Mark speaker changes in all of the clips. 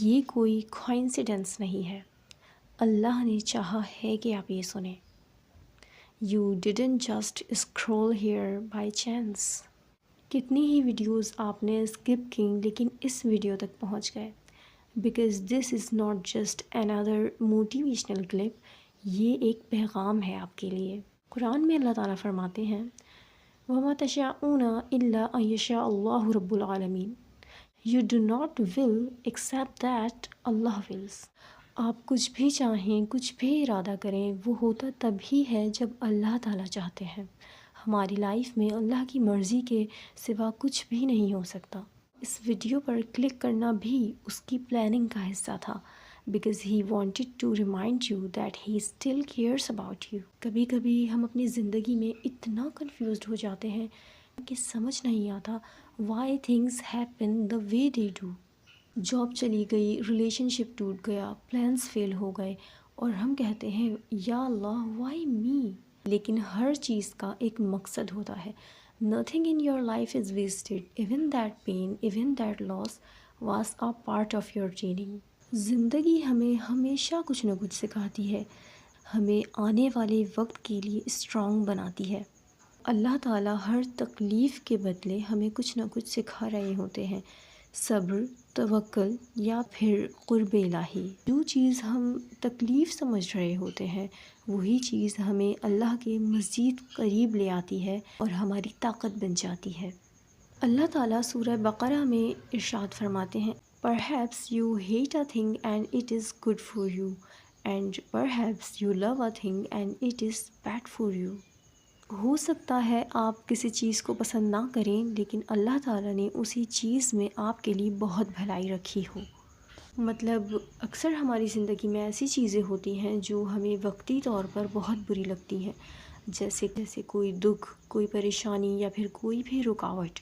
Speaker 1: یہ کوئی کوئنسیڈنس نہیں ہے، اللہ نے چاہا ہے کہ آپ یہ سنیں۔ You didn't just scroll here by chance. کتنی ہی ویڈیوز آپ نے اسکپ کی لیکن اس ویڈیو تک پہنچ گئے، because this is not just another motivational clip, یہ ایک پیغام ہے آپ کے لیے۔ قرآن میں اللہ تعالیٰ فرماتے ہیں وَمَا تَشَاءُونَ إِلَّا أَن يَشَاءَ اللَّهُ رَبُّ الْعَالَمِينَ۔ You do not will except that Allah wills۔ آپ کچھ بھی چاہیں، کچھ بھی ارادہ کریں، وہ ہوتا تب ہی ہے جب اللہ تعالیٰ چاہتے ہیں۔ ہماری لائف میں اللہ کی مرضی کے سوا کچھ بھی نہیں ہو سکتا۔ اس ویڈیو پر کلک کرنا بھی اس کی پلاننگ کا حصہ تھا، because he wanted to remind you that he still cares about you. کبھی کبھی ہم اپنی زندگی میں اتنا کنفیوزڈ ہو جاتے ہیں کہ سمجھ نہیں آتا why things happen the way they do. Job چلی گئی، ریلیشن شپ ٹوٹ گیا، پلانس فیل ہو گئے، اور ہم کہتے ہیں یا اللہ وائی می۔ لیکن ہر چیز کا ایک مقصد ہوتا ہے۔ Nothing in your life is wasted, even that pain, even that loss was a part of your training. زندگی ہمیں ہمیشہ کچھ نہ کچھ سکھاتی ہے، ہمیں آنے والے وقت کے لیے اسٹرانگ بناتی ہے۔ اللہ تعالیٰ ہر تکلیف کے بدلے ہمیں کچھ نہ کچھ سکھا رہے ہوتے ہیں، صبر، توکل یا پھر قرب الہی۔ جو چیز ہم تکلیف سمجھ رہے ہوتے ہیں وہی چیز ہمیں اللہ کے مزید قریب لے آتی ہے اور ہماری طاقت بن جاتی ہے۔ اللہ تعالیٰ سورہ بقرہ میں ارشاد فرماتے ہیں Perhaps you hate a thing and it is good for you, and perhaps you love a thing and it is bad for you۔ ہو سکتا ہے آپ کسی چیز کو پسند نہ کریں لیکن اللہ تعالیٰ نے اسی چیز میں آپ کے لیے بہت بھلائی رکھی ہو۔ مطلب اکثر ہماری زندگی میں ایسی چیزیں ہوتی ہیں جو ہمیں وقتی طور پر بہت بری لگتی ہیں، جیسے کوئی دکھ، کوئی پریشانی یا پھر کوئی بھی رکاوٹ،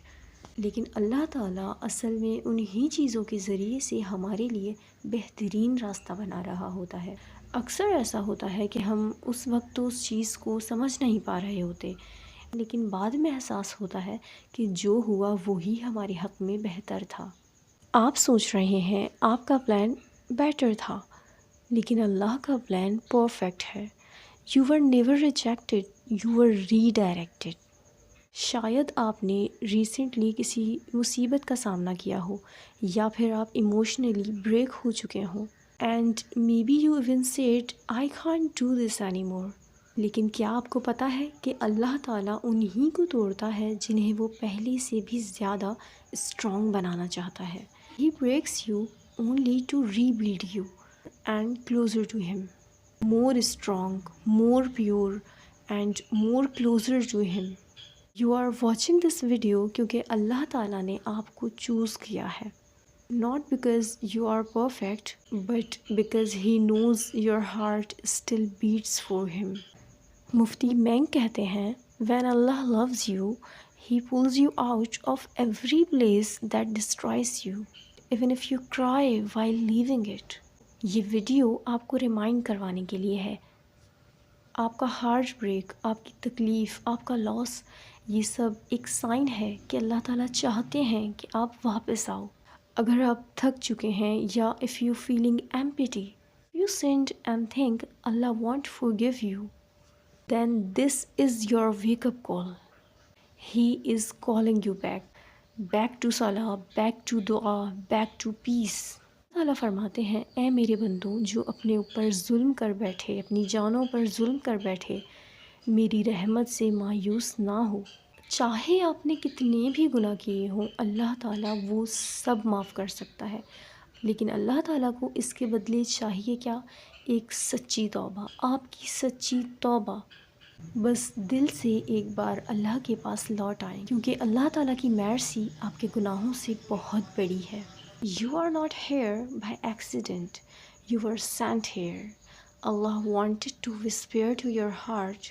Speaker 1: لیکن اللہ تعالیٰ اصل میں انہی چیزوں کے ذریعے سے ہمارے لیے بہترین راستہ بنا رہا ہوتا ہے۔ اکثر ایسا ہوتا ہے کہ ہم اس وقت تو اس چیز کو سمجھ نہیں پا رہے ہوتے، لیکن بعد میں احساس ہوتا ہے کہ جو ہوا وہی ہمارے حق میں بہتر تھا۔ آپ سوچ رہے ہیں آپ کا پلان بیٹر تھا، لیکن اللہ کا پلان پرفیکٹ ہے۔ You were never rejected, you were redirected. شاید آپ نے ریسنٹلی کسی مصیبت کا سامنا کیا ہو یا پھر آپ ایموشنلی بریک ہو چکے ہوں، and maybe you even said I can't do this anymore. لیکن کیا آپ کو پتہ ہے کہ اللہ تعالیٰ انہی کو توڑتا ہے جنہیں وہ پہلے سے بھی زیادہ اسٹرانگ بنانا چاہتا ہے۔ He breaks you only to rebuild you and closer to him, more strong, more pure and more closer to him. You are watching this video کیونکہ اللہ تعالیٰ نے آپ کو چوز کیا ہے، not because you are perfect but because he knows your heart still beats for him۔ مفتی مینگ کہتے ہیں when Allah loves you he pulls you out of every place that destroys you even if you cry while leaving it۔ یہ video آپ کو remind کروانے کے لیے ہے، آپ کا ہارٹ بریک، آپ کی تکلیف، آپ کا لاس، یہ سب ایک سائن ہے کہ اللہ تعالیٰ چاہتے ہیں کہ آپ واپس آؤ۔ اگر آپ تھک چکے ہیں یا if you feeling empty, you sinned and think Allah won't forgive you, then this is your wake up call۔ He is calling you back to salah، back to dua، back to peace۔ اللہ فرماتے ہیں اے میرے بندوں جو اپنے اوپر ظلم کر بیٹھے، اپنی جانوں پر ظلم کر بیٹھے، میری رحمت سے مایوس نہ ہو۔ چاہے آپ نے کتنے بھی گناہ کیے ہوں اللہ تعالیٰ وہ سب معاف کر سکتا ہے، لیکن اللہ تعالیٰ کو اس کے بدلے چاہیے کیا؟ ایک سچی توبہ، آپ کی سچی توبہ۔ بس دل سے ایک بار اللہ کے پاس لوٹ آئیں، کیونکہ اللہ تعالیٰ کی مرسی آپ کے گناہوں سے بہت بڑی ہے۔ You are not here by accident, you were sent here۔ Allah wanted to whisper to your heart,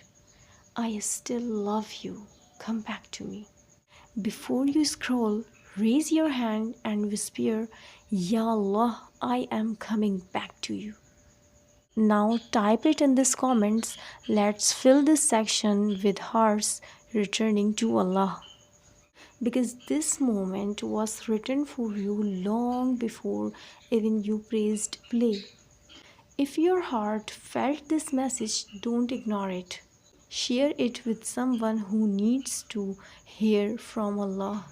Speaker 1: I still love you, come back to me۔ Before you scroll, raise your hand and whisper, Ya Allah, I am coming back to you۔ Now type it in this comments, let's fill this section with hearts returning to Allah۔ because this moment was written for you long before even you pressed play. If your heart felt this message, don't ignore it. Share it with someone who needs to hear from Allah.